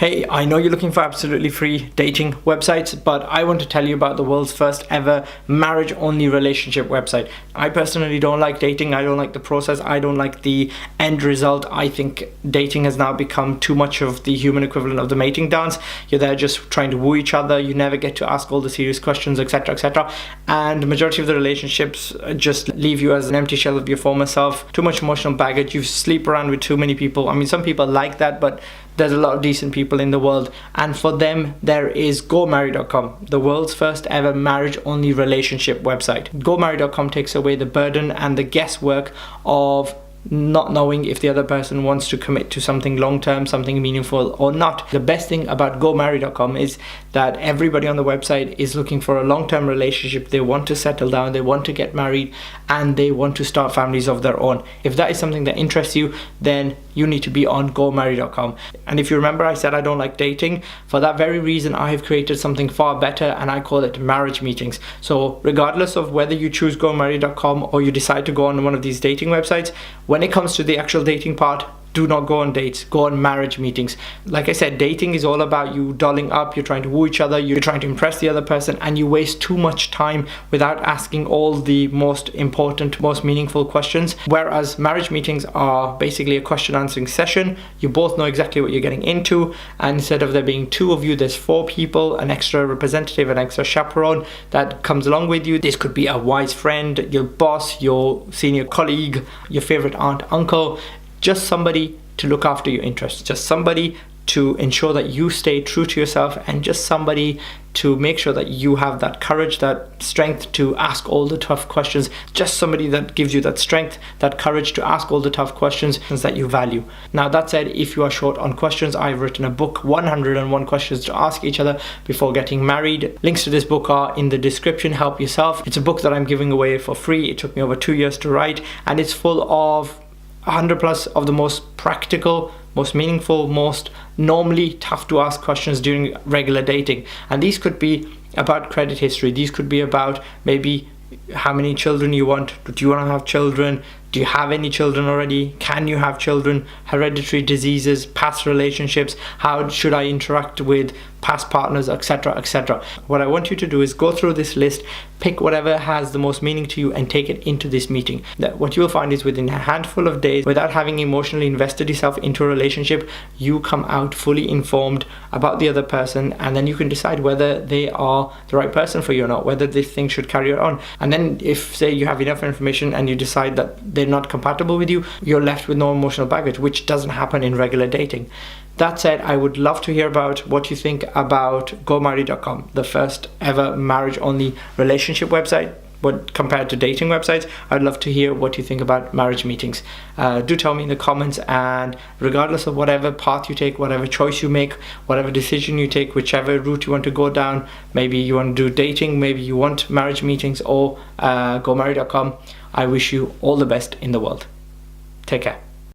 Hey, I know you're looking for absolutely free dating websites, but I want to tell you about the world's first ever marriage-only relationship website. I personally don't like dating. I don't like the process. I don't like the end result. I think dating has now become too much of the human equivalent of the mating dance. You're there just trying to woo each other. You never get to ask all the serious questions, etc., etc. And the majority of the relationships just leave you as an empty shell of your former self. Too much emotional baggage. You sleep around with too many people. I mean, some people like that, but there's a lot of decent people in the world, and for them there is GoMarry.com, the world's first ever marriage-only relationship website. GoMarry.com takes away the burden and the guesswork of not knowing if the other person wants to commit to something long-term, something meaningful or not. The best thing about GoMarry.com is that everybody on the website is looking for a long-term relationship. They want to settle down, they want to get married, and they want to start families of their own. If that is something that interests you, then you need to be on GoMarry.com. And if you remember, I said I don't like dating. For that very reason, I have created something far better, and I call it marriage meetings. So regardless of whether you choose GoMarry.com or you decide to go on one of these dating websites, when it comes to the actual dating part, do not go on dates, go on marriage meetings. Like I said, dating is all about you dolling up, you're trying to woo each other, you're trying to impress the other person, and you waste too much time without asking all the most important, most meaningful questions. Whereas marriage meetings are basically a question answering session. You both know exactly what you're getting into, and instead of there being two of you, there's four people, an extra representative, an extra chaperone that comes along with you. This could be a wise friend, your boss, your senior colleague, your favorite aunt, uncle, just somebody to look after your interests, just somebody to ensure that you stay true to yourself, and just somebody to make sure that you have that courage, that strength to ask all the tough questions, just somebody that gives you that strength, that courage to ask all the tough questions that you value. Now that said, if you are short on questions, I've written a book, 101 questions to ask each other before getting married. Links to this book are in the description. Help yourself. It's a book that I'm giving away for free. It took me over 2 years to write, and it's full of 100 plus of the most practical, most meaningful, most normally tough to ask questions during regular dating. And these could be about credit history. These could be about maybe how many children you want. Do you want to have children? Do you have any children already? Can you have children? Hereditary diseases, past relationships, how should I interact with past partners, etc., etc. What I want you to do is go through this list, pick whatever has the most meaning to you, and take it into this meeting. What you'll find is within a handful of days, without having emotionally invested yourself into a relationship, you come out fully informed about the other person, and then you can decide whether they are the right person for you or not, whether this thing should carry on. And then if, say, you have enough information and you decide that they're not compatible with you, you're left with no emotional baggage, which doesn't happen in regular dating. That said, I would love to hear about what you think about GoMarry.com, the first ever marriage-only relationship website. But compared to dating websites, I'd love to hear what you think about marriage meetings. Do tell me in the comments, and regardless of whatever path you take, whatever choice you make, whatever decision you take, whichever route you want to go down, maybe you want to do dating, maybe you want marriage meetings, or GoMarry.com, I wish you all the best in the world. Take care.